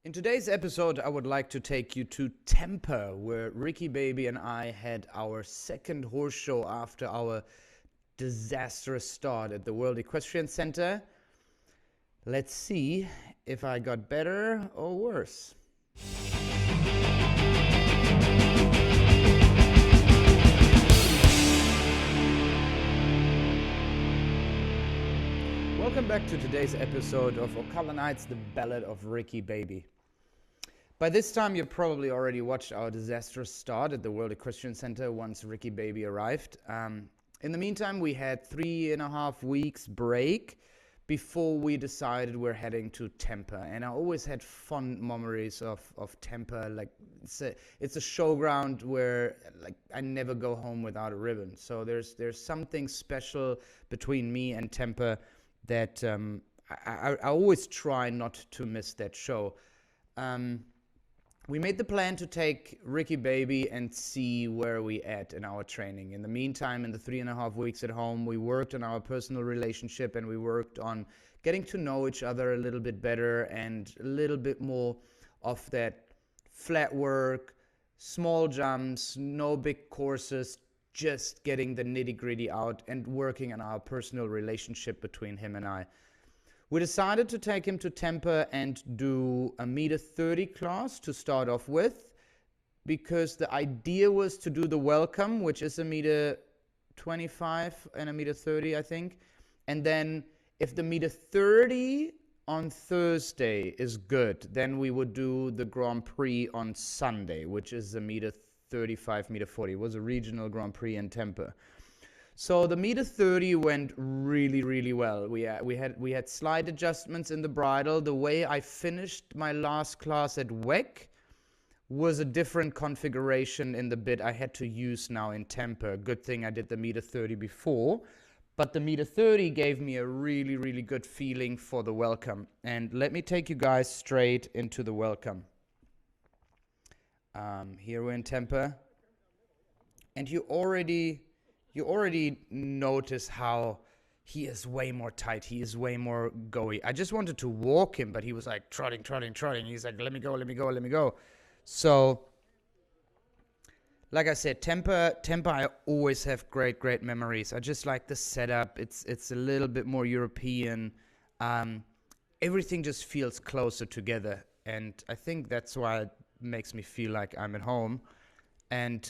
In today's episode, I would like to take you to Tampa, where Ricky Baby and I had our second horse show after our disastrous start at the World Equestrian Center. Let's see if I got better or worse. Welcome back to today's episode of Ocala Nights, the Ballad of Ricky Baby. By this time, you probably already watched our disastrous start at the World Equestrian Center once Ricky Baby arrived. In the meantime, we had 3.5 weeks break before we decided we're heading to Tampa. And I always had fond memories of Tampa. Like it's a showground where like I never go home without a ribbon. So there's something special between me and Tampa that I always try not to miss that show. We made the plan to take Ricky Baby and see where we at in our training. In the meantime, in the 3.5 weeks at home, we worked on our personal relationship and we worked on getting to know each other a little bit better and a little bit more of that flat work, small jumps, no big courses, just getting the nitty-gritty out and working on our personal relationship between him and I. We decided to take him to Tampa and do a meter 30 class to start off with, because the idea was to do the welcome, which is a meter 25 and a meter 30, I think. And then if the meter 30 on Thursday is good, then we would do the Grand Prix on Sunday, which is a meter 35, meter 40. It was a regional Grand Prix in Tampa. So the meter 30 went really, really well. We had slight adjustments in the bridle. The way I finished my last class at WEC was a different configuration in the bit I had to use now in Tampa. Good thing I did the meter 30 before. But the meter 30 gave me a really, really good feeling for the welcome. And let me take you guys straight into the welcome. Here we're in Tampa. And you already notice how he is way more tight. He is way more goey. I just wanted to walk him, but he was like trotting. He's like, let me go. So, like I said, Tampa, I always have great memories. I just like the setup. It's a little bit more European. Everything just feels closer together. And I think that's why it makes me feel like I'm at home. And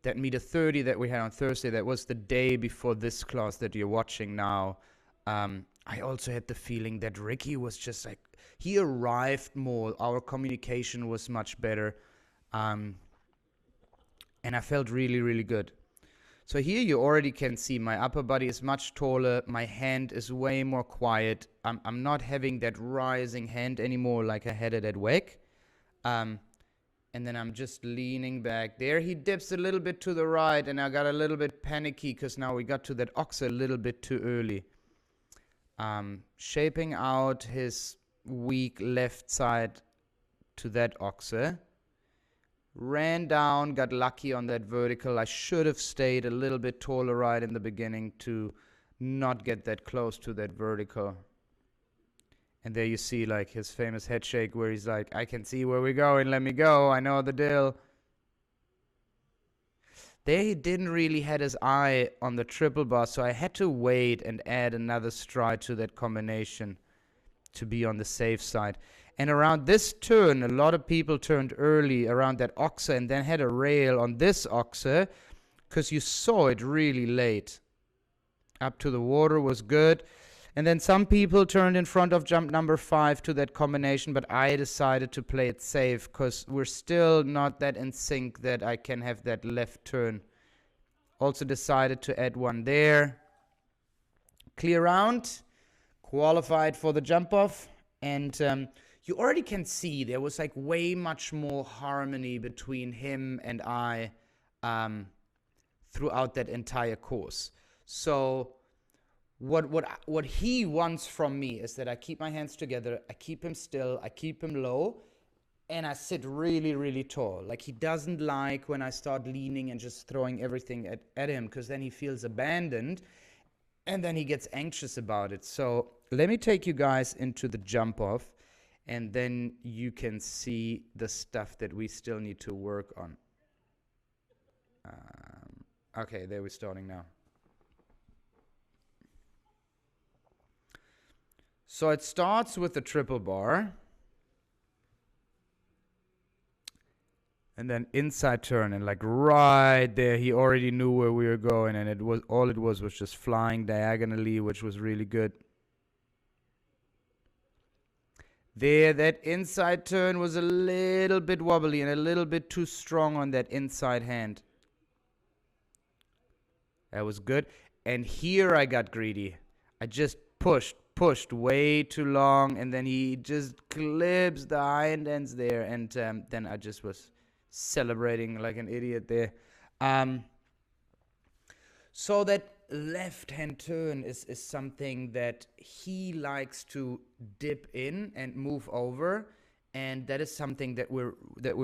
that meter 30 that we had on Thursday, that was the day before this class that you're watching now. I also had the feeling that Ricky was just like, he arrived more. Our communication was much better. And I felt really, really good. So here you already can see my upper body is much taller. My hand is way more quiet. I'm not having that rising hand anymore like I had it at WEC. And then I'm just leaning back. There he dips a little bit to the right, and I got a little bit panicky because now we got to that oxer a little bit too early. Shaping out his weak left side to that oxer. Ran down, got lucky on that vertical. I should have stayed a little bit taller right in the beginning to not get that close to that vertical. And there you see like his famous head shake where he's like, I can see where we're going, let me go, I know the deal. There he didn't really had his eye on the triple bar, so I had to wait and add another stride to that combination to be on the safe side. And around this turn, a lot of people turned early around that oxer and then had a rail on this oxer because you saw it really late. Up to the water was good. And then some people turned in front of jump number 5 to that combination, but I decided to play it safe because we're still not that in sync that I can have that left turn. Also decided to add one there. Clear round, qualified for the jump off, and you already can see there was like way much more harmony between him and I throughout that entire course. So What he wants from me is that I keep my hands together, I keep him still, I keep him low, and I sit really, really tall. Like he doesn't like when I start leaning and just throwing everything at him, because then he feels abandoned, and then he gets anxious about it. So let me take you guys into the jump off, and then you can see the stuff that we still need to work on. Okay, there we're starting now. So it starts with the triple bar. And then inside turn, and like right there, he already knew where we were going, and it was just flying diagonally, which was really good. There, that inside turn was a little bit wobbly and a little bit too strong on that inside hand. That was good. And here I got greedy. I just pushed way too long, and then he just clips the hind ends there, and then I just was celebrating like an idiot there. So that left-hand turn is something that he likes to dip in and move over, and that is something that we're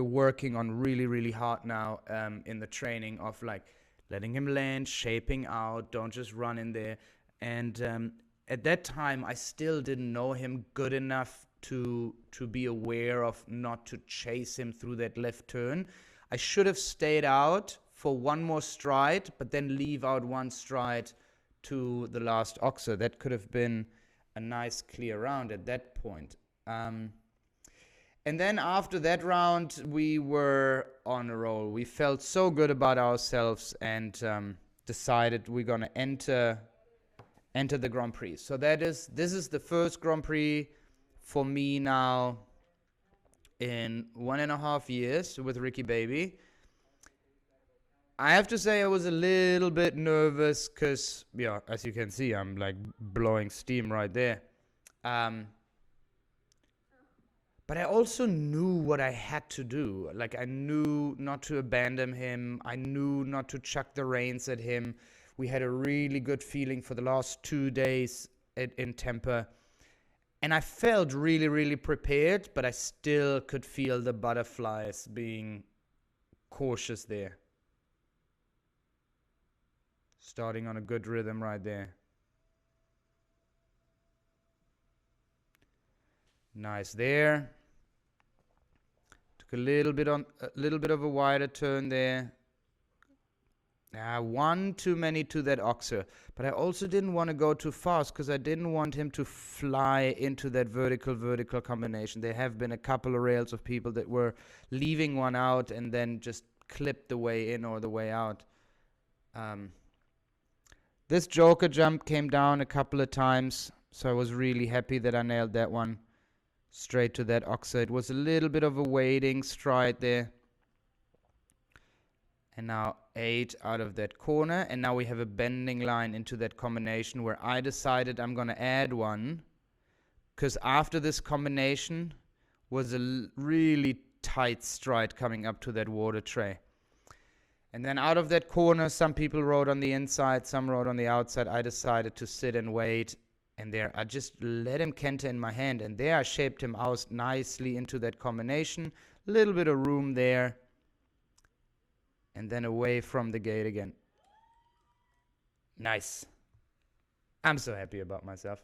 working on really hard now in the training, of like letting him land, shaping out, don't just run in there. And at that time I still didn't know him good enough to be aware of not to chase him through that left turn. I should have stayed out for one more stride, but then leave out one stride to the last oxer. That could have been a nice clear round at that point. And then after that round, we were on a roll. We felt so good about ourselves, and decided we're gonna enter the Grand Prix. So this is the first Grand Prix for me now in 1.5 years with Ricky Baby. I have to say I was a little bit nervous because, yeah, as you can see, I'm like blowing steam right there. But I also knew what I had to do. Like, I knew not to abandon him. I knew not to chuck the reins at him. We had a really good feeling for the last 2 days in Tampa. And I felt really prepared, but I still could feel the butterflies being cautious there. Starting on a good rhythm right there. Nice there. Took a little bit of a wider turn there. One too many to that oxer. But I also didn't want to go too fast because I didn't want him to fly into that vertical combination. There have been a couple of rails of people that were leaving one out and then just clipped the way in or the way out. This joker jump came down a couple of times, so I was really happy that I nailed that one straight to that oxer. It was a little bit of a waiting stride there. And now 8 out of that corner, and now we have a bending line into that combination where I decided I'm going to add one, because after this combination was a really tight stride coming up to that water tray. And then out of that corner, some people rode on the inside, some rode on the outside. I decided to sit and wait, and there I just let him canter in my hand, and there I shaped him out nicely into that combination. A little bit of room there. And then away from the gate again. Nice. I'm so happy about myself.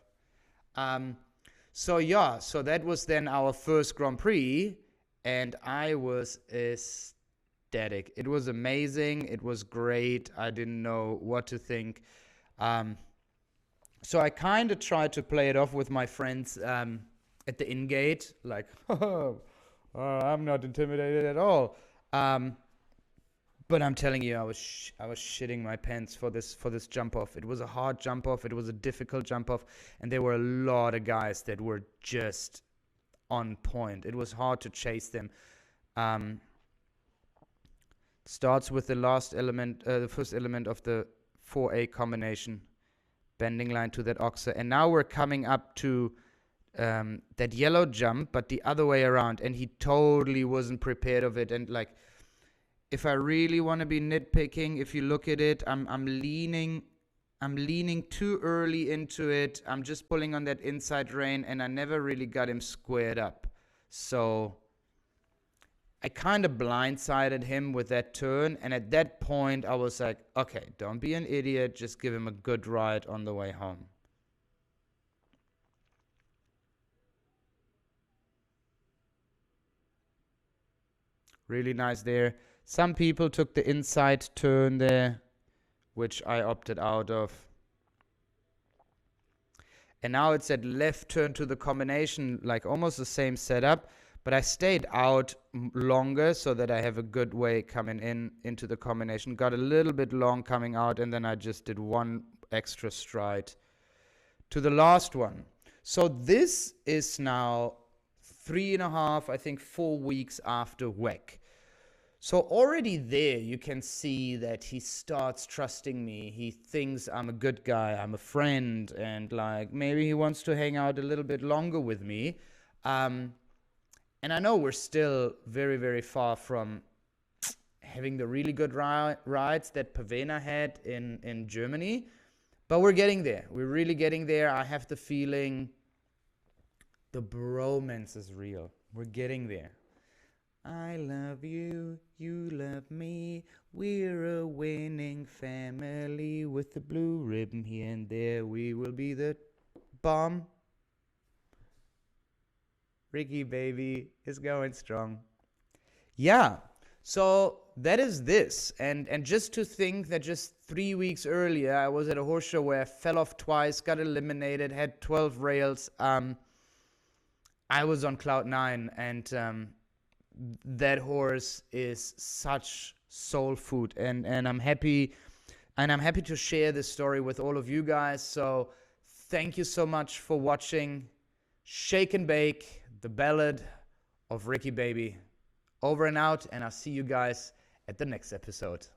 So that was then our first Grand Prix, and I was ecstatic. It was amazing. It was great. I didn't know what to think. So I kind of tried to play it off with my friends at the in-gate, like, I'm not intimidated at all. But I'm telling you, I was shitting my pants for this jump off. It was a hard jump off. It was a difficult jump off, and there were a lot of guys that were just on point. It was hard to chase them. Starts with the last element, the first element of the 4A combination, bending line to that oxer, and now we're coming up to that yellow jump, but the other way around, and he totally wasn't prepared of it, and like. If I really want to be nitpicking, if you look at it, I'm leaning too early into it. I'm just pulling on that inside rein, and I never really got him squared up. So I kind of blindsided him with that turn, and at that point I was like, okay, don't be an idiot, just give him a good ride on the way home. Really nice there. Some people took the inside turn there, which I opted out of. And now it's at left turn to the combination, like almost the same setup, but I stayed out longer so that I have a good way coming into the combination. Got a little bit long coming out, and then I just did one extra stride to the last one. So this is now 3.5, I think 4 weeks after WEC. So already there, you can see that he starts trusting me. He thinks I'm a good guy, I'm a friend, and like maybe he wants to hang out a little bit longer with me. And I know we're still very, very far from having the really good rides that Pavena had in Germany, but we're getting there. We're really getting there. I have the feeling the bromance is real. We're getting there. I love you, you love me, we're a winning family with the blue ribbon here and there, we will be the bomb. Ricky baby is going strong. Yeah, so that is this. And just to think that just 3 weeks earlier, I was at a horse show where I fell off twice, got eliminated, had 12 rails. I was on cloud 9, and that horse is such soul food, and I'm happy to share this story with all of you guys. So thank you so much for watching Shake and Bake, the ballad of Ricky Baby. Over and out, and I'll see you guys at the next episode.